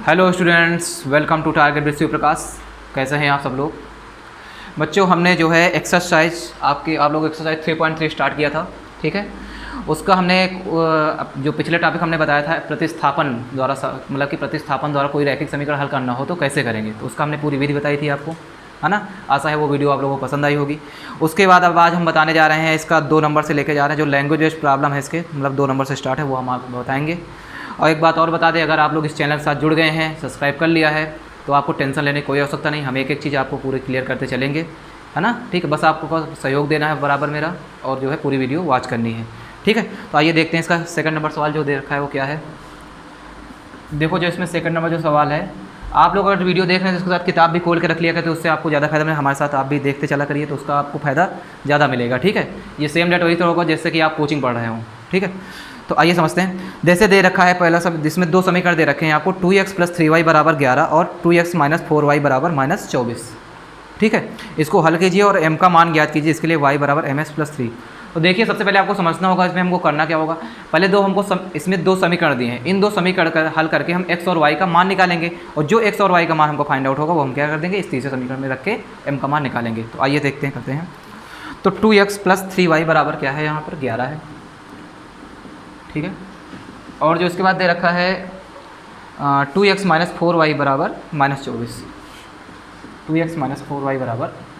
Hello students, welcome to target with Shiv Prakash. कैसे हैं आप सब लोग? बच्चों, हमने जो है एक्सरसाइज आप लोग एक्सरसाइज 3.3 स्टार्ट किया था, ठीक है। उसका हमने जो पिछले टॉपिक हमने बताया था प्रतिस्थापन द्वारा, मतलब कि प्रतिस्थापन द्वारा कोई रैखिक समीकरण हल करना हो तो कैसे करेंगे, तो उसका हमने पूरी विधि बताई थी आपको, है ना। आशा है वो वीडियो आप लोगों को पसंद आई होगी। उसके बाद अब आज हम बताने जा रहे हैं इसका 2 नंबर से लेके जा रहे हैं, जो लैंग्वेज बेस्ड प्रॉब्लम है इसके, मतलब 2 नंबर से स्टार्ट है, वो हम आपको बताएंगे। और एक बात और बता दें, अगर आप लोग इस चैनल के साथ जुड़ गए हैं, सब्सक्राइब कर लिया है, तो आपको टेंशन लेने की कोई आवश्यकता नहीं। हम एक एक चीज़ आपको पूरी क्लियर करते चलेंगे, है ना। ठीक है, बस आपको सहयोग देना है बराबर मेरा, और जो है पूरी वीडियो वॉच करनी है, ठीक है। तो आइए देखते हैं इसका सेकंड नंबर सवाल जो दे रखा है वो क्या है। देखो, जो इसमें सेकंड नंबर जो सवाल है, आप लोग अगर वीडियो देख रहे हैं तो उसके साथ किताब भी खोल के रख लिया करते, तो उससे आपको ज़्यादा फायदा मिलेगा। हमारे साथ आप भी देखते चला करिए, तो उसका आपको फ़ायदा ज़्यादा मिलेगा, ठीक है। ये सेम डेट वही तो होगा जैसे कि आप कोचिंग पढ़ रहे हो, ठीक है। तो आइए समझते हैं। जैसे दे रखा है पहला सब, जिसमें 2 समीकरण दे रखे हैं आपको, 2x + 3y = 11 और 2x - 4y = -24, ठीक है। इसको हल कीजिए और m का मान ज्ञात कीजिए। इसके लिए y = ms + 3। तो देखिए, सबसे पहले आपको समझना होगा इसमें हमको करना क्या होगा। पहले इसमें 2 समीकरण दिए हैं, इन 2 समीकरण हल करके हम x और y का मान निकालेंगे, और जो x और y का मान हमको फाइंड आउट होगा वो हम क्या कर देंगे, इस तीसरे समीकरण में रख के m का मान निकालेंगे। तो आइए देखते हैं, करते हैं। तो 2x + 3y बराबर क्या है, यहाँ पर 11 है, ठीक है। और जो इसके बाद दे रखा है 2x - 4y = -24, 2x - 4y =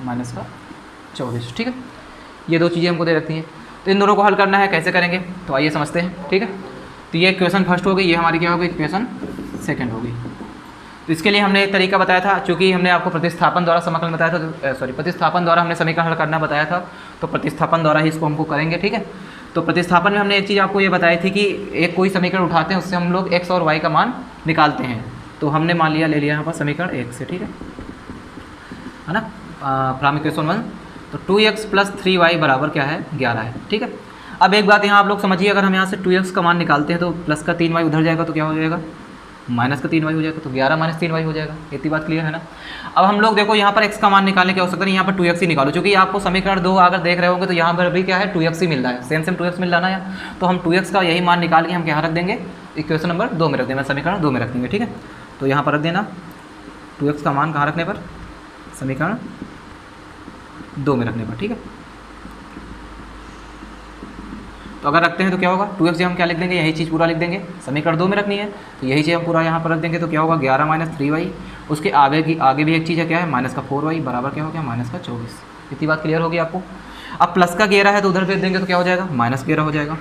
-24, ठीक है। ये 2 चीज़ें हमको दे रखती हैं, तो इन दोनों को हल करना है। कैसे करेंगे, तो आइए समझते हैं, ठीक है। तो ये इक्वेशन फर्स्ट हो गई, ये हमारी क्या होगी, इक्वेशन सेकंड होगी। तो इसके लिए हमने एक तरीका बताया था, चूँकि हमने आपको प्रतिस्थापन द्वारा समाकलन बताया था, तो प्रतिस्थापन द्वारा हमने समीकरण हल करना बताया था, तो प्रतिस्थापन द्वारा ही इसको हमको करेंगे, ठीक है। तो प्रतिस्थापन में हमने एक चीज़ आपको ये बताई थी कि एक कोई समीकरण उठाते हैं, उससे हम लोग x और y का मान निकालते हैं। तो हमने मान लिया, ले लिया यहाँ पर समीकरण 1 से, ठीक है ना, फ्रॉम इक्वेशन 1। तो 2x + 3y = क्या है, 11 है, ठीक है। अब एक बात यहाँ आप लोग समझिए, अगर हम यहाँ से 2x का मान निकालते हैं तो प्लस का 3y उधर जाएगा तो क्या हो जाएगा, माइनस का 3y हो जाएगा, तो 11 - 3y हो जाएगा। इतनी बात क्लियर है ना। अब हम लोग देखो, यहाँ पर x का मान निकालने की आवश्यकता नहीं, यहाँ पर 2x ही निकालो, क्योंकि आपको समीकरण 2 अगर देख रहे होंगे तो यहाँ पर भी क्या है, 2x ही मिल रहा है, सेम 2x मिल रहा है ना। तो हम 2x का यही मान निकाल के हम यहाँ रख देंगे, इक्वेशन नंबर 2 में रख देंगे, समीकरण 2 में रख देंगे, ठीक है। तो यहाँ पर रख देना 2x का मान, कहाँ रखने पर, समीकरण 2 में रखने पर, ठीक है। तो अगर रखते हैं तो क्या होगा, 2x हम क्या लिख देंगे, यही चीज़ पूरा लिख देंगे, समीकरण 2 में रखनी है, तो यही चीज़ हम पूरा यहाँ पर रख देंगे। तो क्या होगा, 11 - 3y, उसके आगे भी एक चीज़ है, क्या है, माइनस का 4y बराबर क्या हो गया, -24। इतनी बात क्लियर होगी आपको। अब प्लस का 11 है तो उधर भेज देंगे तो क्या हो जाएगा, -11 हो जाएगा।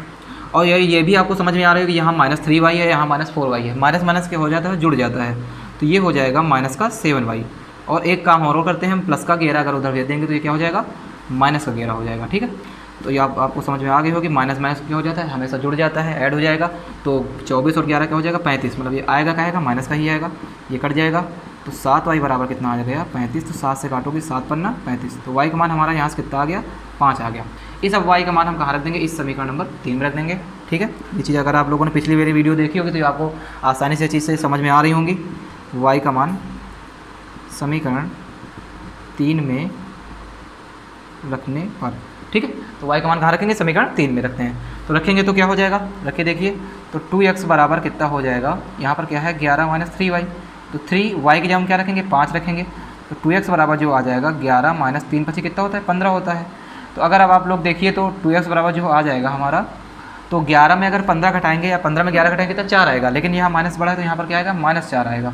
और ये भी आपको समझ में आ रहा है कि यहाँ -3y है, यहाँ -4y है, माइनस क्या हो जाता है, जुड़ जाता है, तो ये हो जाएगा -7y। और एक काम और करते हैं हम, प्लस का 11 अगर उधर भेज देंगे तो ये क्या हो जाएगा, -11 हो जाएगा, ठीक है। तो ये आपको समझ में आ गई होगी, माइनस क्या हो जाता है, हमेशा जुड़ जाता है, ऐड हो जाएगा। तो 24 और 11 क्या हो जाएगा, 35, मतलब ये आएगा क्या आएगा, माइनस का ही आएगा, ये कट जाएगा। तो 7y बराबर कितना आ जाएगा, 35। तो 7 से काटोगे, 7 × 5 = 35, तो y का मान हमारा यहाँ से कितना आ गया, 5 आ गया। इस अब y का मान हम कहाँ रख देंगे, इस समीकरण नंबर 3 में रख देंगे, ठीक है। ये चीज़ अगर आप लोगों ने पिछली मेरी वीडियो देखी होगी तो आपको आसानी से चीज़ से समझ में आ रही होंगी। y का मान समीकरण 3 में रखने पर, ठीक है। तो y का मान कहाँ रखेंगे, समीकरण 3 में रखते हैं। तो रखेंगे तो क्या हो जाएगा, रखिए देखिए, तो 2x बराबर कितना हो जाएगा, यहाँ पर क्या है, 11 - 3y, तो 3y की जगह हम क्या रखेंगे, 5 रखेंगे। तो 2x बराबर जो आ जाएगा, 11 - 3 + 5 कितना होता है, 15 होता है। तो अगर अब आप लोग देखिए तो 2x बराबर जो आ जाएगा हमारा, तो 11 में अगर 15 घटाएंगे या 15 में 11 घटाएंगे तो 4 आएगा, लेकिन यहाँ माइनस बढ़ा है तो यहाँ पर क्या आएगा, -4 आएगा।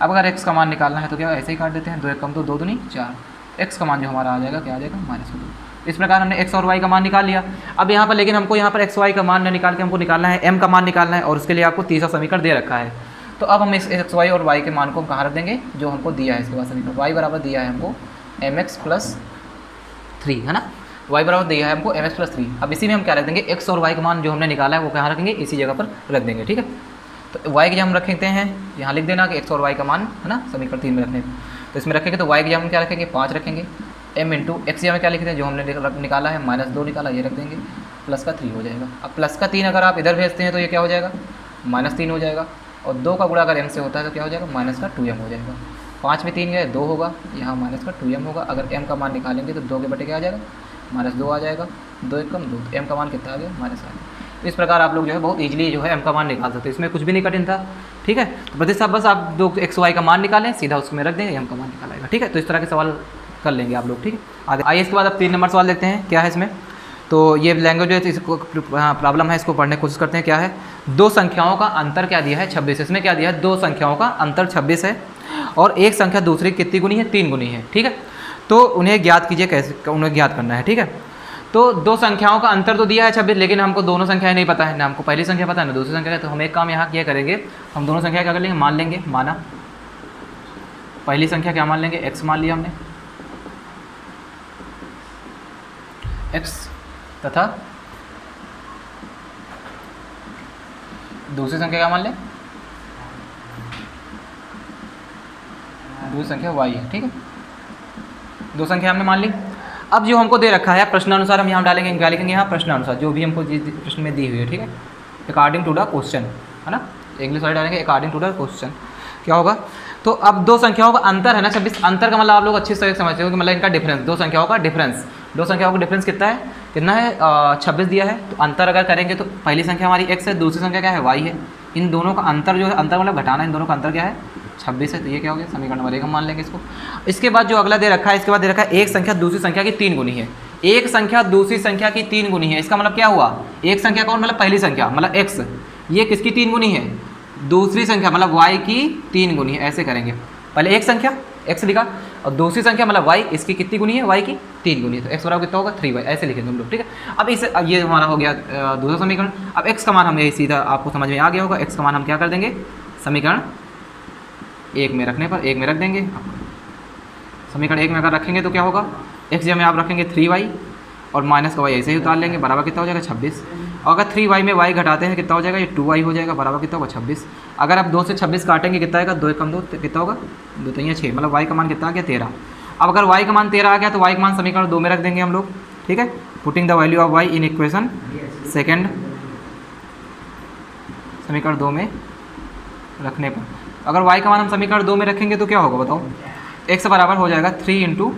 अब अगर x का मान निकालना है तो क्या ऐसे ही काट देते हैं, 2 × 1 = 2, 2 × 2 = 4, x का मान जो हमारा आ जाएगा क्या आ जाएगा, -2। इस प्रकार हमने x और y का मान निकाल लिया। अब यहाँ पर लेकिन हमको यहाँ पर x y का मान न निकाल के हमको निकालना है m का मान निकालना है, और उसके लिए आपको तीसरा समीकरण दे रखा है। तो अब हम इस x y और y के मान को कहाँ रख देंगे, जो हमको दिया है इसके बाद समीकरण, y बराबर दिया है हमको mx + 3, है ना, y बराबर दिया है हमको mx + 3। अब इसी में हम क्या रख देंगे, x और y का मान जो हमने निकाला है वो कहाँ रखेंगे, इसी जगह पर रख देंगे, ठीक है। तो y की जगह हम रखते हैं, यहाँ लिख देना कि x और y का मान, है ना, समीकरण 3 में रखने। तो इसमें रखेंगे तो y की जगह हम क्या रखेंगे, 5 रखेंगे, m × x में क्या लिखते हैं, जो हमने निकाला है -2 निकाला, ये रख देंगे, प्लस का 3 हो जाएगा। अब प्लस का 3 अगर आप इधर भेजते हैं तो ये क्या हो जाएगा, -3 हो जाएगा, और 2 का गुणा अगर m से होता है तो क्या हो जाएगा, -2m हो जाएगा। 5 में 3 गए, 2 होगा, यहाँ -2m होगा। अगर m का मान निकालेंगे तो 2 के बटे क्या आ जाएगा, -2 आ जाएगा, 2 × 1 = 2, तो m का मान कितना आ गया, -8। इस प्रकार आप लोग जो है बहुत ईजिली जो है m का मान निकाल सकते हैं, इसमें कुछ भी नहीं कठिन था। ठीक है, तो प्रतिस्थापन बस आप दो x y का मान निकालें, सीधा उसमें रख देंगे, m का मान निकाल आएगा। ठीक है, तो इस तरह के सवाल कर लेंगे आप लोग। ठीक है, आगे आइए इसके बाद अब 3 नंबर सवाल देखते हैं क्या है इसमें। तो ये लैंग्वेज है, इसको प्रॉब्लम है, इसको पढ़ने की कोशिश करते हैं। क्या है, दो संख्याओं का अंतर क्या दिया है 26। इसमें क्या दिया है, दो संख्याओं का अंतर 26 है और एक संख्या दूसरी कितनी गुनी है, 3 गुनी है। ठीक है, तो उन्हें ज्ञात कीजिए, कैसे उन्हें ज्ञात करना है। ठीक है, तो दो संख्याओं का अंतर तो दिया है 26, लेकिन हमको दोनों संख्याएं नहीं पता है, ना हमको पहली संख्या पता है ना दूसरी संख्या है। तो हम एक काम यहाँ क्या करेंगे, हम दोनों संख्या क्या कर लेंगे, मान लेंगे। माना पहली संख्या क्या मान लेंगे, x मान लिया हमने, x, तथा दूसरी संख्या क्या मान लें, दूसरी संख्या y है। ठीक है, दो संख्या हमने मान ली। अब जो हमको दे रखा है प्रश्नानुसार हम यहाँ डालेंगे, क्या लिखेंगे यहाँ, प्रश्नानुसार जो भी हमको प्रश्न में दी हुई है। ठीक है, अकॉर्डिंग टू द क्वेश्चन, है ना, इंग्लिश वाले डालेंगे अकॉर्डिंग टू द क्वेश्चन। क्या होगा, तो अब दो संख्याओं का अंतर है ना 26, अंतर का मतलब आप लोग अच्छी तरह समझते हो कि मतलब इनका डिफरेंस, दो संख्याओं का डिफरेंस, दो संख्याओं का डिफरेंस कितना है 26 दिया है। तो अंतर अगर करेंगे तो पहली संख्या हमारी x है, दूसरी संख्या क्या है y है, इन दोनों का अंतर जो है, अंतर मतलब घटाना, इन दोनों का अंतर क्या है 26 है। तो ये क्या हो गया, समीकरण नंबर 1 हम मान लेंगे इसको। इसके बाद जो अगला दे रखा है, इसके बाद दे रखा है एक संख्या दूसरी संख्या की 3 गुनी है। एक संख्या दूसरी संख्या की 3 गुनी है, इसका मतलब क्या हुआ, एक संख्या कौन, मतलब पहली संख्या मतलब x, ये किसकी 3 गुनी है, दूसरी संख्या मतलब y की 3 गुनी है। ऐसे करेंगे, पहले एक संख्या x लिखा और दूसरी संख्या मतलब y, इसकी कितनी गुनी है, y की 3 गुनी है। तो x बराबर कितना होगा 3y, ऐसे लिखेंगे हम लोग। ठीक है, अब ये हमारा हो गया दूसरा समीकरण। अब x का मान हम यही सीधा आपको समझ में आ गया होगा, x का मान हम क्या कर देंगे, समीकरण 1 में रखने पर 1 में रख देंगे। समीकरण 1 में अगर रखेंगे तो क्या होगा, x जगह में आप रखेंगे 3y और माइनस का y ऐसे ही उतार लेंगे, बराबर कितना हो जाएगा 26। और अगर 3y में y घटाते हैं कितना हो जाएगा, ये 2y हो जाएगा, बराबर कितना होगा 26। अगर आप 2 से 26 काटेंगे कितना आएगा, 2 कम 2 कितना होगा, 2 3 6, मतलब y का मान कितना आ गया 13। अब अगर y का मान 13 आ गया तो y का मान समीकरण 2 में रख देंगे हम लोग। ठीक है, putting the value of y in equation second, समीकरण 2 में रखने पर अगर y का मान हम समीकरण 2 में रखेंगे तो क्या होगा बताओ, x बराबर हो जाएगा 3 ×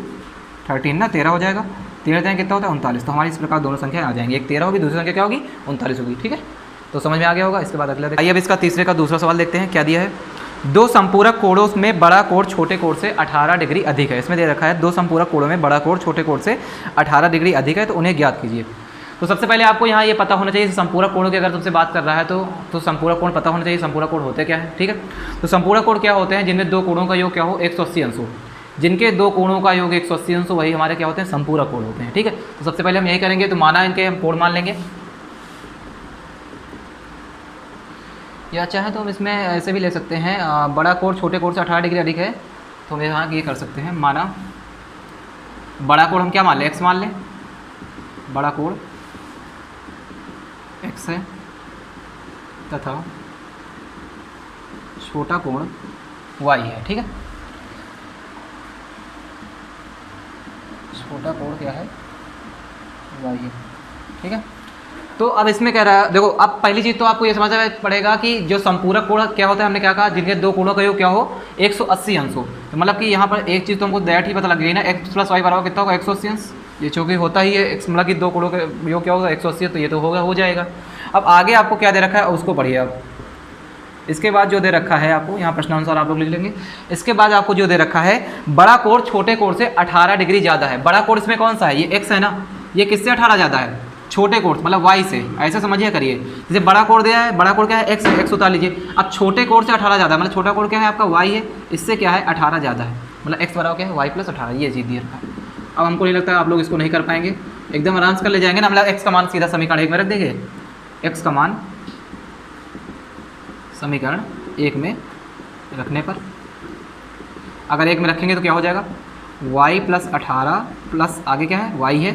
13 ना, 13 हो जाएगा। 13 कितना होता है 39। तो हमारी इस प्रकार दोनों संख्या आ जाएंगी, एक 13 होगी, दूसरी संख्या क्या होगी 39 होगी। ठीक है, तो समझ में आ गया होगा। इसके बाद अगला आइए अब इसका तीसरे का दूसरा सवाल देखते हैं। क्या दिया है, दो संपूरक कोणों में बड़ा कोण छोटे कोण से 18 डिग्री अधिक है। इसमें दे रखा है दो संपूरक कोणों में बड़ा कोण छोटे कोण से 18 डिग्री अधिक है, तो उन्हें ज्ञात कीजिए। तो सबसे पहले आपको यहाँ ये पता होना चाहिए संपूरक कोणों की अगर तुमसे बात कर रहा है तो संपूरक कोण पता होना चाहिए, संपूरक कोण होते क्या है। ठीक है, तो संपूरक कोण क्या होते हैं, जिनमें दो कोणों का योग क्या हो 180 अंश हो, जिनके दो कोणों का योग 180 अंश हो, वही हमारे क्या होते हैं संपूरक कोण होते हैं। ठीक है, तो सबसे पहले हम यही करेंगे, तो माना इनके हम कोण मान लेंगे, या चाहे तो हम इसमें ऐसे भी ले सकते हैं, बड़ा कोण छोटे कोण से 18 डिग्री अधिक है, तो हम यहाँ ये कर सकते हैं, माना बड़ा कोण हम क्या मान लें, x मान लें, बड़ा कोण x है तथा छोटा कोण y है। ठीक है, छोटा कोण क्या है y है। ठीक है, तो अब इसमें कह रहा है, देखो अब पहली चीज़ तो आपको ये समझना पड़ेगा कि जो संपूरक कोण क्या होता है, हमने क्या कहा, जिनके दो कोणों का योग क्या हो 180 अंश हो। तो मतलब कि यहाँ पर एक चीज़ तो हमको डायरेक्ट ही पता लग गई ना, x + y बराबर कितना होगा 180 अंश, ये चूँकि होता ही है x, मतलब कि दो कोणों का योग क्या होगा 180, तो ये तो होगा, हो जाएगा। अब आगे आपको क्या दे रखा है उसको पढ़िए। अब इसके बाद जो दे रखा है आपको यहाँ प्रश्नानुसार आप लोग लिख लेंगे। इसके बाद आपको जो दे रखा है बड़ा कोण छोटे कोण से 18 डिग्री ज़्यादा है। बड़ा कोण इसमें कौन सा है, ये x है ना, ये किससे 18 ज़्यादा है, छोटे कोण मतलब y से, ऐसे समझिए करिए। जैसे बड़ा कोण दिया है, बड़ा कोण क्या है x उतार लीजिए। अब छोटे कोण से 18 ज़्यादा है, मतलब छोटा कोण क्या है आपका y है, इससे क्या है 18 ज़्यादा है, मतलब x बराबर क्या है y + 18, ये चीज़ दिया रखा है। अब हमको नहीं लगता आप लोग इसको नहीं कर पाएंगे, एकदम आराम से कर ले जाएंगे ना, मतलब x का मान सीधा समीकरण 1 में रख देंगे, x का मान समीकरण 1 में रखने पर अगर 1 में रखेंगे तो क्या हो जाएगा, y + 18 प्लस आगे क्या है y है,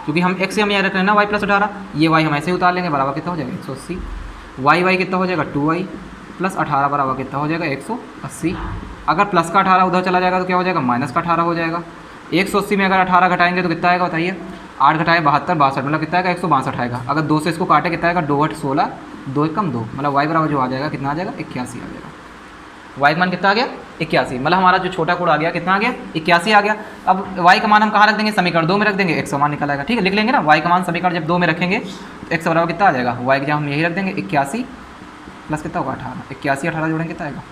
क्योंकि हम x से हम यहाँ रख रहे हैं ना y + 18, ये y हम ऐसे ही उतार लेंगे, बराबर कितना हो जाएगा 180। y कितना हो जाएगा 2y + 18 बराबर कितना हो जाएगा 180। अगर प्लस का 18 उधर चला जाएगा तो क्या हो जाएगा माइनस का 18 हो जाएगा। 180 में अगर 18 घटाएंगे तो कितना आएगा बताइए, 8 घटाए 72 62, मतलब कितना आएगा 162 आएगा। अगर 2 से इसको काटे कितना आएगा 2 × 8 16, 2 × 2, मतलब y बराबर जो आ जाएगा कितना आ जाएगा 81 आ जाएगा। y का मान कितना आ गया 81, मतलब हमारा जो छोटा कोण आ गया कितना आ गया 81 आ गया। अब y का मान हम कहाँ रख देंगे, समीकरण 2 में रख देंगे, x का मान निकल आएगा। ठीक है, लिख लेंगे ना, y का मान समीकरण जब 2 में रखेंगे तो एक्स बराबर कितना आ जाएगा, वाई की जगह हम यही रख देंगे 81 प्लस कितना होगा 18, 81 18 जोड़ेंगे कितना आएगा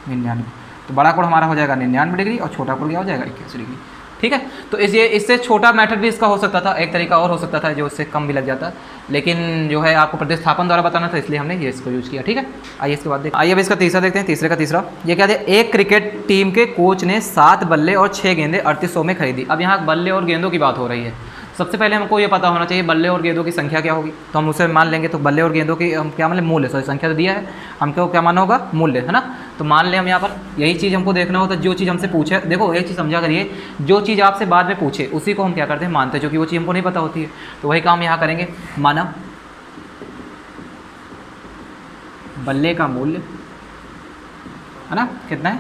99। तो बड़ा कोण हमारा हो जाएगा 99 डिग्री और छोटा कोण क्या हो जाएगा 81 डिग्री। ठीक है, तो इससे छोटा मेथड भी इसका हो सकता था, एक तरीका और हो सकता था जो इससे कम भी लग जाता, लेकिन जो है आपको प्रतिस्थापन द्वारा बताना था इसलिए हमने ये इसको यूज़ किया। ठीक है, आइए इसके बाद आइए अब इसका तीसरा देखते हैं। तीसरे का तीसरा ये क्या है, एक क्रिकेट टीम के कोच ने 7 बल्ले और 6 गेंदें 3800 में खरीदी। अब यहाँ बल्ले और गेंदों की बात हो रही है। सबसे पहले हमको ये पता होना चाहिए बल्ले और गेंदों की संख्या क्या होगी, तो हम उसे मान लेंगे। तो बल्ले और गेंदों की हम क्या मान लें, मूल्य, सॉरी संख्या तो दिया है, हमको क्या मानना होगा, मूल्य, है ना। तो मान लें हम यहाँ पर यही चीज़ हमको देखना होता है, जो चीज़ हमसे पूछे, देखो एक चीज़ समझा करिए, जो चीज़ आपसे बाद में पूछे उसी को हम क्या करते हैं, मानते हैं, जो कि वो चीज़ हमको नहीं पता होती है। तो वही काम यहाँ करेंगे, माना बल्ले का मूल्य है ना कितना है,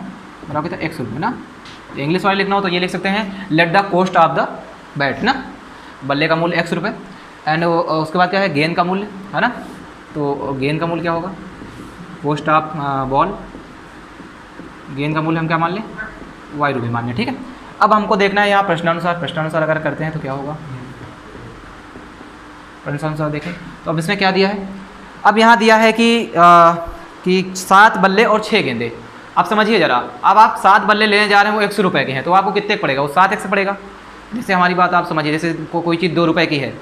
बराबर कितना 100 रुपये ना। इंग्लिश वाले लिखना हो तो ये लिख सकते हैं, let the cost of the bat ना, बल्ले का मूल्य 100 रुपये। एंड उसके बाद क्या है, गेंद का मूल्य, है ना। तो गेंद का मूल्य क्या होगा, कॉस्ट ऑफ बॉल, गेंद का मूल्य हम क्या मान लें, वाई रुपये मान लें। ठीक है, अब हमको देखना है यहाँ प्रश्नानुसार अगर करते हैं तो क्या होगा, प्रश्नानुसार देखें तो अब इसमें क्या दिया है, अब यहाँ दिया है कि 7 बल्ले और 6 गेंदे। आप समझिए ज़रा, अब आप 7 बल्ले लेने जा रहे हैं, वो 100 रुपये के हैं, तो आपको कितने पड़ेगा, वो 7x पड़ेगा। जैसे हमारी बात आप समझिए, जैसे कोई चीज़ 2 रुपये की है,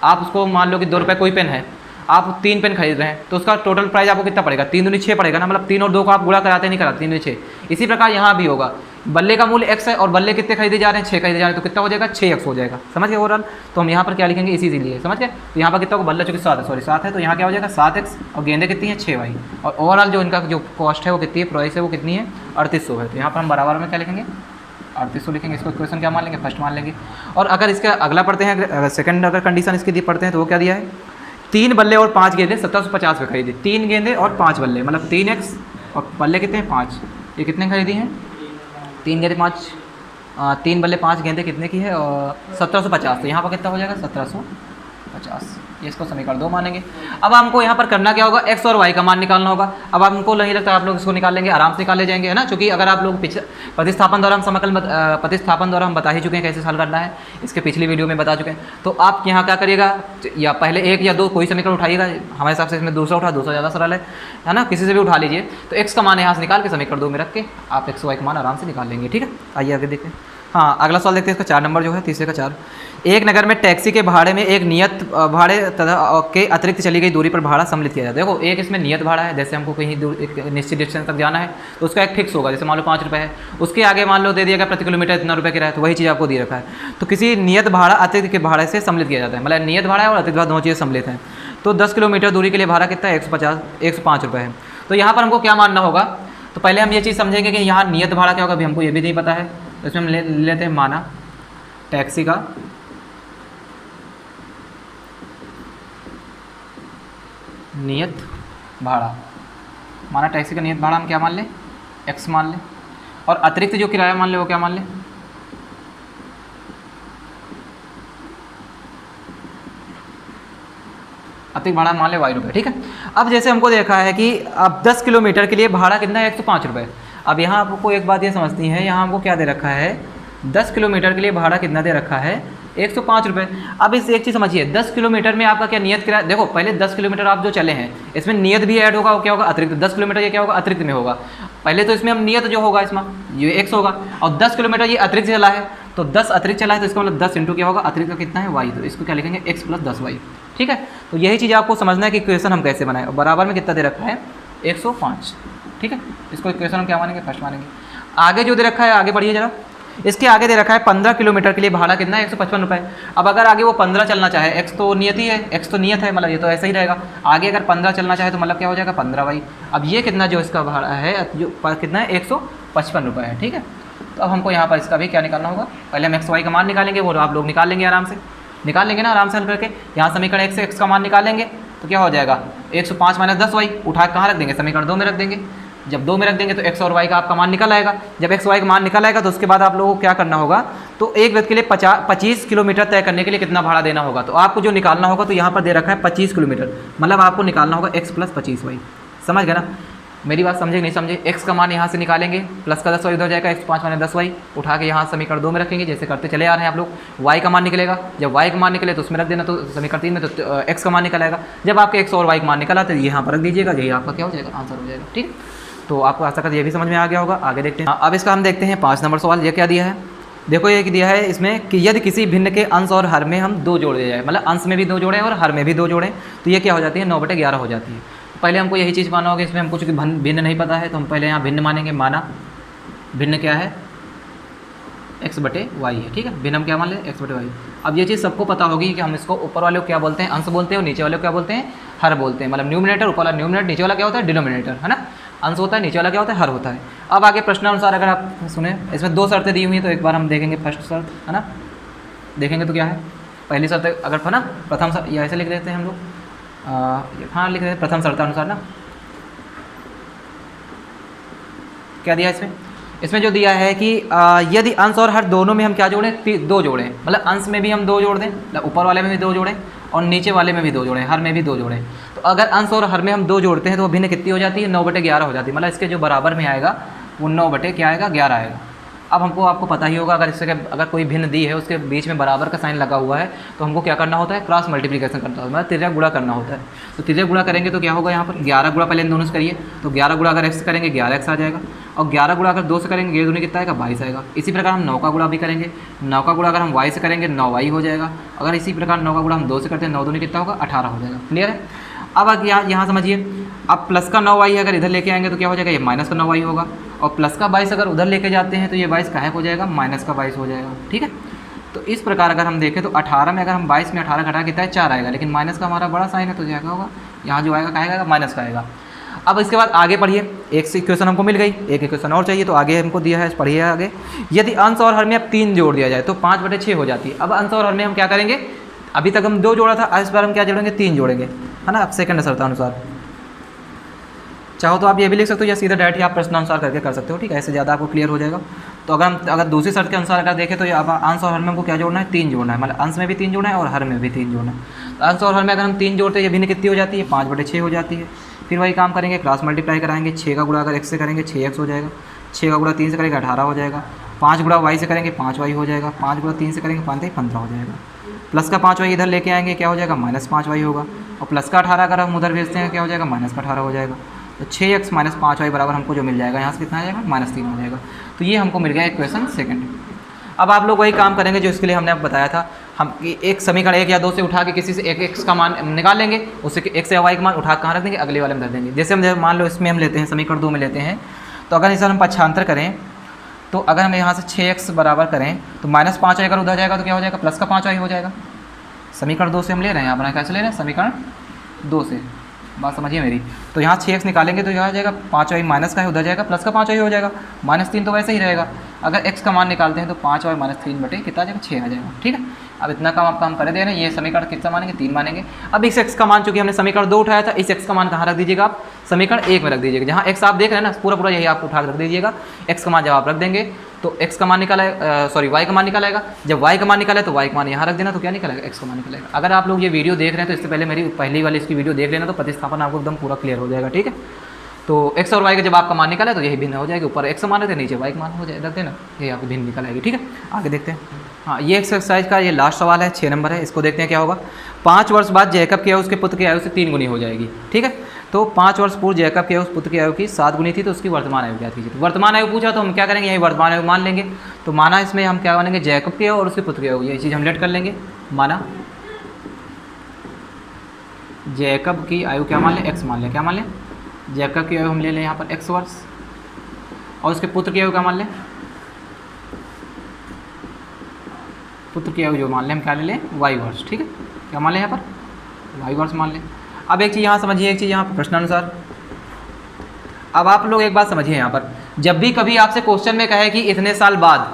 आप उसको मान लो कि 2 रुपये कोई पेन है, आप 3 पेन खरीद रहे हैं, तो उसका टोटल प्राइस आपको कितना पड़ेगा, 3 दूनी 6 पड़ेगा ना, मतलब 3 और 2 को आप गुणा कराते नहीं कराते, 3 दूनी 6। इसी प्रकार यहाँ भी होगा, बल्ले का मूल्य x है और बल्ले कितने खरीदे जा रहे हैं, 6 खरीदे जा रहे हैं, तो कितना हो जाएगा, 6x हो जाएगा। समझ गए ओवरऑल। तो हम यहाँ पर क्या लिखेंगे, इसीलिए समझ गए। तो यहाँ पर कितना होगा, बल्ला चूँकि 7 है, सॉरी 7 है, तो यहाँ क्या हो जाएगा 7x, और गेंदे कितनी है 6y, और ओवरऑल जो इनका जो कॉस्ट है वो कितनी है, प्राइस है वो कितनी है 3800 है। तो यहाँ पर हम बराबर में क्या लिखेंगे, 3800 लिखेंगे। इसको क्वेश्चन क्या मान लेंगे, फर्स्ट मान लेंगे। और अगर इसका अगला पढ़ते हैं, अगर सेकंड अगर कंडीशन इसकी दी पढ़ते हैं तो वो क्या दिया है, 3 बल्ले और 5 गेंदे 1750 में खरीदी। 3 गेंदे और 5 बल्ले मतलब 3x, और बल्ले कितने हैं 5, ये कितने खरीदी हैं, 3 गेंदे 5, 3 बल्ले 5 गेंदे कितने की है, और 1750। तो यहाँ पर कितना हो जाएगा 1750, ये इसको समीकरण 2 मानेंगे। अब हमको यहाँ पर करना क्या होगा, x और y का मान निकालना होगा। अब हमको नहीं लगता आप लोग इसको निकाल लेंगे, आराम से निकाल ले जाएंगे, है ना। क्योंकि अगर आप लोग प्रतिस्थापन द्वारा हम बता ही चुके हैं कैसे हल करना है, इसके पिछली वीडियो में बता चुके हैं। तो आप यहाँ क्या करिएगा, या पहले 1 या 2 कोई समीकरण उठाइएगा, हमारे हिसाब से इसमें दूसरा उठा, दूसरा ज़्यादा सरल है ना, किसी से भी उठा लीजिए। तो x का मान यहाँ से निकाल के समीकरण 2 में रख के आप x y का मान आराम से निकाल लेंगे। ठीक है, आइए आगे देखते हैं। हाँ, अगला सवाल देखते हैं, इसका 4 नंबर जो है, तीसरे का 4। एक नगर में टैक्सी के भाड़े में एक नियत भाड़े तथा के अतिरिक्त चली गई दूरी पर भाड़ा सम्मिलित किया जाता है। देखो एक इसमें नियत भाड़ा है, जैसे हमको कहीं दूर एक निश्चित डिस्टेंस तक जाना है तो उसका एक फिक्स होगा, जैसे मान लो 5 रुपये है, उसके आगे मान लो दे दिया गया प्रति किलोमीटर इतना रुपये किराया, तो वही चीज़ आपको दे रखा है। तो किसी नियत भाड़ा अतिरिक्त के भाड़े से सम्मिलित किया जाता है, मतलब नियत भाड़ा है और अतिरिक्त भाड़ा दोनों चीज़ें सम्मिलित हैं। तो 10 किलोमीटर दूरी के लिए भाड़ा कितना है, 105 रुपये है। तो यहाँ पर हमको क्या मानना होगा, तो पहले हम ये चीज़ समझेंगे कि यहाँ नियत भाड़ा क्या होगा, अभी हमको ये भी नहीं पता है। तो इसमें हम ले लेते हैं माना टैक्सी का नियत भाड़ा, माना टैक्सी का नियत भाड़ा हम क्या मान लें, x मान लें, और अतिरिक्त जो किराया मान लें वो क्या मान लें, अतिरिक्त भाड़ा मान लें y रुपये। ठीक है, अब जैसे हमको देखा है कि अब 10 किलोमीटर के लिए भाड़ा कितना है, 105 रुपये। अब यहाँ आपको एक बात ये समझती है, यहाँ हमको क्या दे रखा है, 10 किलोमीटर के लिए भाड़ा कितना दे रखा है, 105 रुपये। अब इस एक चीज़ समझिए, 10 किलोमीटर में आपका क्या नियत किराया, देखो पहले 10 किलोमीटर आप जो चले हैं इसमें नियत भी ऐड होगा, क्या होगा अतिरिक्त, 10 किलोमीटर ये क्या होगा अतिरिक्त में होगा। पहले तो इसमें हम नियत जो होगा इसमें ये x होगा, और 10 किलोमीटर ये अतिरिक्त चला है, तो 10 अतिरिक्त चला है तो इसका मतलब 10 इंटू क्या होगा, अतिरिक्त का कितना है y, तो इसको क्या लिखेंगे x प्लस 10y। ठीक है, तो यही चीज़ आपको समझना है कि इक्वेशन हम कैसे बनाए, और बराबर में कितना दे रखा है 105। ठीक है, इसको इक्वेशन हम क्या मानेंगे, फर्स्ट मानेंगे। आगे जो दे रखा है, आगे बढ़िए जरा, इसके आगे दे रखा है 15 किलोमीटर के लिए भाड़ा कितना है, 155 रुपये। अब अगर आगे वो 15 चलना चाहे, x तो नियत ही है, x तो नियत है, मतलब ये तो ऐसा ही रहेगा। आगे अगर 15 चलना चाहे तो मतलब क्या हो जाएगा 15y। अब ये कितना जो इसका भाड़ा है, जो कितना है 155 रुपये है। ठीक है, तो अब हमको यहाँ पर इसका भी क्या निकालना होगा, पहले हम x y का मान निकालेंगे, वो आप लोग निकाल लेंगे, आराम से निकाल लेंगे ना, आराम से हल करके। यहाँ समीकरण 1 से x का मान निकालेंगे तो क्या हो जाएगा, 105 माइनस 10y, उठा कहाँ रख देंगे, समीकरण 2 में रख देंगे। जब 2 में रख देंगे तो x और y का आपका मान निकल आएगा। जब x y का मान निकल आएगा तो उसके बाद आप लोगों को क्या करना होगा, तो एक व्यक्ति के लिए 25 किलोमीटर तय करने के लिए कितना भाड़ा देना होगा। तो आपको जो निकालना होगा, तो यहाँ पर दे रखा है 25 किलोमीटर, मतलब आपको निकालना होगा x प्लस 25y। समझ गए ना, मेरी बात समझे नहीं समझे? एक्स का मान यहाँ से निकालेंगे, प्लस का 10y उधर जाएगा, 105 माने 10y उठा के यहाँ समीकरण 2 में रखेंगे, जैसे करते चले आ रहे हैं आप लोग। y का मान निकलेगा, जब y का मान निकले तो उसमें रख देना, तो समीकरण 3 में तो x का मान निकल आएगा। जब आपके x और y का मान निकला तो यहाँ पर रख दीजिएगा, यही आपका क्या हो जाएगा, आंसर हो जाएगा। ठीक, तो आपको आशा करते ये भी समझ में आ गया होगा। आगे देखते हैं। अब इसका हम देखते हैं 5 नंबर सवाल। ये क्या दिया है, देखो ये दिया है इसमें कि यदि किसी भिन्न के अंश और हर में हम 2 जोड़ दिया जाए, मतलब अंश में भी 2 जोड़ें और हर में भी 2 जोड़ें, तो ये क्या हो जाती है, 9/11 हो जाती है। पहले हमको यही चीज़ माना होगा, इसमें हमको चूँकि भिन्न नहीं पता है तो हम पहले यहाँ भिन्न मानेंगे। माना भिन्न क्या है, x/y है। ठीक है, भिन्न हम क्या मान लें, x/y। अब ये चीज़ सबको पता होगी कि हम इसको ऊपर वाले को क्या बोलते हैं, अंश बोलते हैं, और नीचे वाले को क्या बोलते हैं, हर बोलते हैं। मतलब न्यूमिनेटर, ऊपर वाला न्यूमिनेटर, नीचे वाला क्या होता है, डिनोमिनेटर, है ना। अंश होता है, नीचे वाला क्या होता है, हर होता है। अब आगे प्रश्नानुसार अगर आप सुने, इसमें 2 शर्तें दी हुई हैं, तो एक बार हम देखेंगे फर्स्ट शर्त, है ना। देखेंगे तो क्या है, पहली शर्त अगर था ना, प्रथम शर्त, या ऐसे लिख देते हैं हम लोग, हाँ लिख देते हैं प्रथम शर्तानुसार ना। क्या दिया है इसमें जो दिया है कि यदि अंश और हर दोनों में हम क्या जोड़ें, 2 जोड़ें, मतलब अंश में भी हम 2 जोड़ दें, ऊपर वाले में भी 2 जोड़ें और नीचे वाले में भी 2 जोड़ें, हर में भी 2 जोड़ें। तो अगर अंश और हर में हम 2 जोड़ते हैं तो वो भिन्न कितनी हो जाती है, 9/11 हो जाती है। मतलब इसके जो बराबर में आएगा वो 9/11 आएगा। अब हमको आपको पता ही होगा, अगर इससे अगर कोई भिन्न दी है उसके बीच में बराबर का साइन लगा हुआ है तो हमको क्या करना होता है, क्रॉस मल्टीप्लिकेशन करना होता है, मतलब तिर्यक गुणा करना होता है। तो तिर्यक गुणा करेंगे तो क्या होगा, यहाँ पर 11 गुणा पहले इन दोनों से करिए, तो 11 गुणा अगर x से करेंगे 11x आ जाएगा, और 11 गुणा अगर 2 से करेंगे, ये दूनी कितना आएगा, 22 आएगा। इसी प्रकार हम 9 का गुणा भी करेंगे, 9 का गुणा अगर हम y से करेंगे 9y हो जाएगा। अगर इसी प्रकार 9 का गुणा हम 2 से करते हैं, 9 दूनी कितना होगा, 18 हो जाएगा। क्लियर है। अब यहाँ समझिए, अब प्लस का 9y अगर इधर लेके आएंगे तो क्या हो जाएगा, ये माइनस का 9y होगा, और प्लस का 22 अगर उधर लेके जाते हैं तो ये 22 काहे हो जाएगा, माइनस का 22 हो जाएगा। ठीक है, तो इस प्रकार अगर हम देखें तो 18 में अगर हम 22 में 18 घटा कितना है, 4 आएगा, लेकिन माइनस का हमारा बड़ा साइन है तो क्या होगा, यहाँ जो आएगा कहेगा माइनस का आएगा। अब इसके बाद आगे पढ़िए, एक इक्वेशन हमको मिल गई, एक इक्वेशन और चाहिए, तो आगे हमको दिया है, पढ़िए आगे। यदि अंश और हर में अब 3 जोड़ दिया जाए तो 5/6 हो जाती है। अब अंश और हर में हम क्या करेंगे, अभी तक हम 2 जोड़ा था, इस बार हम क्या जोड़ेंगे, 3 जोड़ेंगे, है ना। अब सेकंड शर्तानुसार चाहो तो आप ये भी लिख सकते हो, या सीधा डायरेक्ट ही आप प्रश्नानुसार करके कर सकते हो। ठीक है, ऐसे ज़्यादा आपको क्लियर हो जाएगा। तो अगर दूसरी शर्त के अनुसार अगर देखें तो ये अंश और हर में हमको क्या जोड़ना है, 3 जोड़ना है, मतलब अंश में भी 3 जोड़ना है और हर में भी 3 जोड़ना है। तो अंश और हर में अगर हम 3 जोड़ते हैं, ये भिन्न कितनी हो जाती है, 5/6 हो जाती है। फिर वही काम करेंगे, क्रॉस मल्टीप्लाई कराएंगे, 6 का गुणा अगर x से करेंगे 6x हो जाएगा, 6 का गुणा 3 से करेंगे 18 हो जाएगा, 5 गुणा y से करेंगे 5y हो जाएगा, 5 गुणा 3 से करेंगे 15 हो जाएगा। प्लस का 5y इधर लेके आएंगे, क्या हो जाएगा, -5y होगा, और प्लस का 18 अगर हम उधर भेजते हैं क्या हो जाएगा, -18 हो जाएगा। तो 6x - 5y बराबर हमको जो मिल जाएगा, यहाँ से कितना आ जाएगा, -3 हो जाएगा। तो ये हमको मिल गया इक्वेशन सेकंड। अब आप लोग वही काम करेंगे जो इसके लिए हमने बताया था, हम एक समीकरण 1 या 2 से उठा के किसी से एक x का मान निकाल लेंगे, उससे x से y का मान उठा कहाँ रख देंगे, अगले वाले में रख देंगे। जैसे हम मान लो इसमें हम लेते हैं समीकरण 2 में लेते हैं, तो अगर इसे हम पक्षांतर करें तो अगर हम यहाँ से 6x बराबर करें तो -5y अगर उधर जाएगा तो क्या हो जाएगा, प्लस का 5y हो जाएगा। समीकरण 2 से हम ले रहे हैं, अपना कैसे ले रहे हैं, समीकरण 2 से, बात समझिए मेरी। तो यहाँ 6x निकालेंगे तो यहाँ आ जाएगा 5y माइनस का है, उधर जाएगा प्लस का 5y हो जाएगा, -3 तो वैसे ही रहेगा। अगर x का मान निकालते हैं तो 5y - 3 बटे कितना आ जाएगा, 6 आ जाएगा। ठीक है, अब इतना काम आपका हम कर दे रहे हैं। ये समीकरण कितना मानेंगे, 3 मानेंगे। अब इस x का मान चूंकि हमने समीकरण 2 उठाया था, इस x का मान कहाँ रख दीजिएगा, आप समीकरण 1 में रख दीजिएगा। जहाँ x आप देख रहे हैं ना, पूरा यही आप उठा कर रख दीजिएगा। x का मान जब आप रख देंगे तो x का मान निकाला, y का मान निकालेगा। जब y का मान निकाला तो y का मान यहाँ रख देना, तो क्या निकलेगा, x का मान निकलेगा। अगर आप लोग ये वीडियो देख रहे हैं तो इससे पहले मेरी पहली वाली इसकी वीडियो देख लेना, तो प्रतिस्थापन आपको एकदम पूरा क्लियर हो जाएगा। ठीक है, तो x और y का जब आपका मान निकाला तो यही भिन्न हो जाएगी, ऊपर x का मान रहते नीचे y का मान हो जाए, रख देना, यही आपकी भिन्न निकल आएगी। ठीक है, आगे देखते हैं। हाँ, ये एक्सरसाइज का ये लास्ट सवाल है, 6 नंबर है। इसको देखते हैं क्या होगा। 5 वर्ष बाद जैकब की आयु उसके पुत्र की आयु से 3 गुनी हो जाएगी। ठीक है, तो 5 वर्ष पूर्व जैकब की आयु उस पुत्र की आयु की 7 गुनी थी, तो उसकी वर्तमान आयु क्या थी। तो वर्तमान आयु पूछा तो हम क्या करेंगे, यही वर्तमान आयु मान लेंगे। तो माना इसमें हम क्या मानेंगे, जैकब की आयु और उसके पुत्र की आयु, ये चीज़ हम लेट कर लेंगे। माना जैकब की आयु क्या मान लें, x मान लें, क्या मान लें, जैकब की आयु हम ले लें यहाँ पर x वर्ष, और उसके पुत्र की आयु क्या मान लें, पुत्र की आयु जो मान लें हम क्या ले लें, y वर्ष। ठीक है, क्या मान लें यहाँ पर, y वर्ष मान लें। अब एक चीज़ यहाँ समझिए, एक चीज़ यहाँ पर प्रश्नानुसार। अब आप लोग एक बात समझिए, यहाँ पर जब भी कभी आपसे क्वेश्चन में कहे कि इतने साल बाद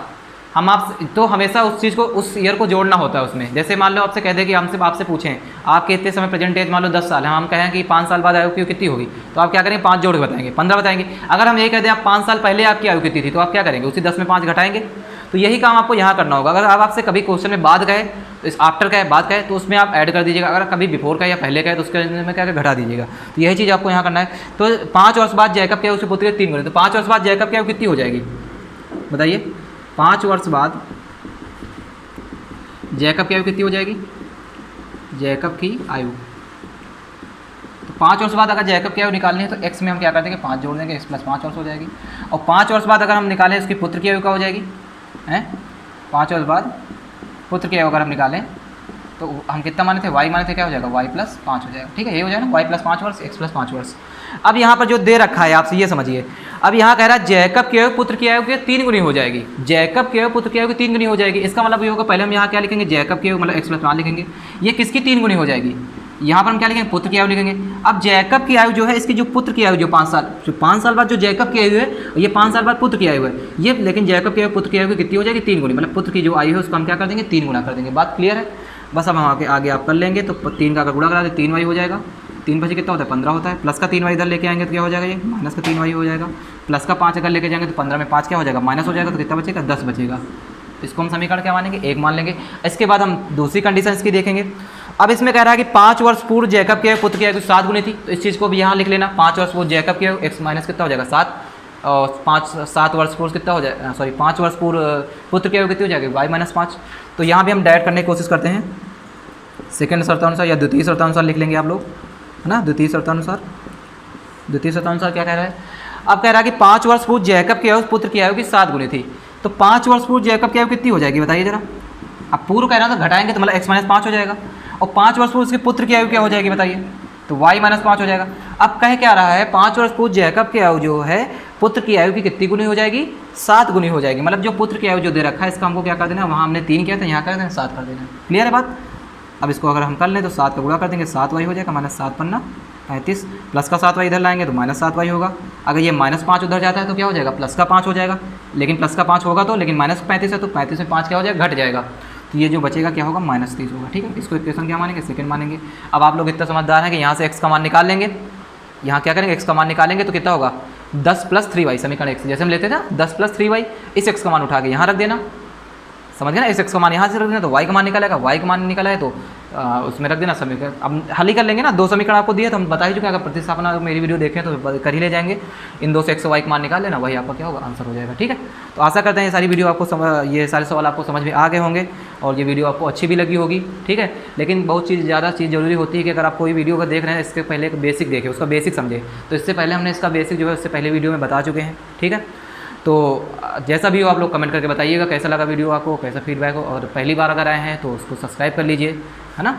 हम आप, तो हमेशा उस चीज़ को, उस ईयर को जोड़ना होता है उसमें। जैसे मान लो आपसे कह दे कि हमसे आपसे पूछें आपके इतने समय प्रेजेंट एज मान लो 10 साल है, हम कहें कि 5 साल बाद आयु की कितनी होगी, तो आप क्या करेंगे, 5 जोड़ के बताएंगे, 15 बताएंगे। अगर हम ये कह दें आप 5 साल पहले आपकी आयु कितनी थी, तो आप क्या करेंगे, उसी 10 में 5 घटाएंगे। तो यही काम आपको यहाँ करना होगा। अगर आप आपसे कभी क्वेश्चन में बाद गए तो इस आफ्टर का है, बाद का है, तो उसमें आप ऐड कर दीजिएगा। अगर कभी बिफोर का या पहले का है तो उसके में क्या घटा दीजिएगा। तो यही चीज़ आपको यहाँ करना है। तो 5 वर्ष बाद जैकब क्या है, उसके पुत्र के 3 गुने। तो 5 वर्ष बाद जैकब क्या है, कितनी हो जाएगी बताइए? 5 वर्ष बाद जैकब की आयु कितनी हो जाएगी? जैकब की आयु, तो 5 वर्ष बाद अगर जैकब की आयु निकालनी है तो x में हम क्या कर देंगे, 5 जोड़ देंगे, x प्लस 5 वर्ष हो जाएगी। और 5 वर्ष बाद अगर हम निकालें उसकी पुत्र की आयु क्या हो जाएगी हैं? 5 वर्ष बाद पुत्र की आयु अगर हम निकालें तो हम कितना माने थे, y माने थे, क्या हो जाएगा, y प्लस 5 हो जाएगा। ठीक है, ये हो जाएगा ना, y प्लस 5 वर्ष, x प्लस 5 वर्ष। अब यहाँ पर जो दे रखा है आपसे ये समझिए। अब यहाँ कह रहा है जैकब की आयु पुत्र की आयु के 3 गुनी हो जाएगी। जैकब की आयु पुत्र की आयु की 3 गुनी हो जाएगी। इसका मतलब ये होगा, पहले हम यहाँ क्या लिखेंगे, जैकब की आयु मतलब x प्लस 5 लिखेंगे। ये किसकी 3 गुनी हो जाएगी? यहाँ पर हम क्या लिखेंगे, पुत्र की आयु लिखेंगे। अब जैकब की आयु जो है, इसकी जो पुत्र की आयु जो 5 साल, जो 5 साल बाद जो जैकब की आयु है, ये 5 साल बाद पुत्र की आयु है ये, लेकिन जैकब की आयु पुत्र की आयु की कितनी हो जाएगी, 3 गुनी। मतलब पुत्र की जो आयु है उसको हम क्या कर देंगे, 3 गुना कर देंगे। बात क्लियर है? बस अब हम आगे आप कर लेंगे। तो 3 का अगर गुणा करा दे 3y हो जाएगा। 3 बजे कितना होता है, 15 होता है। प्लस का 3y इधर लेके आएंगे तो क्या हो जाएगा, ये माइनस का 3y हो जाएगा। प्लस का 5 अगर लेके जाएंगे तो 15 में 5 क्या हो जाएगा, माइनस हो जाएगा। तो कितना बचेगा, 10 बचेगा। इसको हम समीकरण क्या मानेंगे, 1 मान लेंगे। इसके बाद हम दूसरी कंडीशन इसकी देखेंगे। अब इसमें कह रहा है कि 5 वर्ष पूर्व जैकब की आयु पुत्र की आयु 7 गुनी थी। तो इस चीज़ को भी यहाँ लिख लेना। 5 वर्ष पूर्व जैकब की आयु x माइनस कितना हो जाएगा, 7, और 7 वर्ष पूर्व कितना हो जाएगा, सॉरी 5 वर्ष पूर्व पुत्र की आयु कितनी हो जाएगी, y माइनस 5। तो यहाँ भी हम डायरेक्ट करने की कोशिश करते हैं। सेकंड शर्तानुसार या द्वितीय शर्तानुसार लिख लेंगे आप लोग, है ना। द्वितीय शर्तानुसार क्या कह रहा है? अब कह रहा है कि 5 वर्ष पूर्व जैकब की आयु पुत्र की आयु की 7 गुनी थी। तो 5 वर्ष पूर्व जैकब की आयु कितनी हो जाएगी बताइए जरा। अब पूर्व कह रहा है तो घटाएंगे तो मतलब x माइनस 5 हो जाएगा। और 5 वर्ष पूर्व उसके पुत्र की आयु क्या हो जाएगी बताइए, तो y माइनस 5 हो जाएगा। अब कह क्या रहा है, 5 वर्ष पूर्व जैकब की आयु जो है पुत्र की आयु की कितनी गुनी हो जाएगी, 7 गुनी हो जाएगी। मतलब जो पुत्र की आयु जो दे रखा है इसका हमको क्या कर देना, वहाँ हमने 3 किया था, यहाँ कर देना 7 कर देना। क्लियर है बात? अब इसको अगर हम कर लें तो 7 का गुणा कर देंगे, 7y हो जाएगा, माइनस 7 पन्ना 35, प्लस का 7y इधर लाएंगे तो माइनस 7y होगा। अगर ये माइनस 5 उधर जाता है तो क्या हो जाएगा, प्लस का 5 हो जाएगा। लेकिन प्लस का 5 होगा तो, लेकिन माइनस 35 है तो 35 में 5 क्या हो जाएगा, घट जाएगा। तो ये जो बचेगा क्या होगा, माइनस 30 होगा। ठीक है, इसको इक्वेशन क्या मानेंगे, सेकंड मानेंगे। अब आप लोग इतना समझदार हैं कि यहाँ से x का मान निकाल लेंगे। यहाँ क्या करेंगे, x का मान निकालेंगे तो कितना होगा, 10 प्लस 3y, समीकरण x जैसे हम लेते थे ना, 10 प्लस 3y, इस x का मान उठा के यहाँ रख देना। समझ गए ना, इस x का मान यहाँ से रख देना तो y का मान निकालेगा, y का मान निकाला है तो उसमें रख देना समीकरण। अब हल ही कर लेंगे ना, 2 समीकरण आपको दिए तो हम बता ही चुके हैं। अगर प्रतिस्थापन मेरी वीडियो देखें तो कर ही ले जाएंगे। इन 2 से x और y का मान निकाल लेना, वही आपका क्या होगा, आंसर हो जाएगा। ठीक है, तो आशा करते हैं ये सारी वीडियो आपको ये सारे सवाल आपको समझ में आ गए होंगे और ये वीडियो आपको अच्छी भी लगी होगी। ठीक है, लेकिन बहुत ज़्यादा चीज़ ज़रूरी होती है कि अगर आप कोई वीडियो को देख रहे हैं इसके पहले एक बेसिक देखें, उसका बेसिक समझे। तो इससे पहले हमने इसका बेसिक जो है उससे पहले वीडियो में बता चुके हैं। ठीक है, तो जैसा भी हो आप लोग कमेंट करके बताइएगा कैसा लगा वीडियो आपको, कैसा फीडबैक हो। और पहली बार अगर आए हैं तो उसको सब्सक्राइब कर लीजिए, है ना।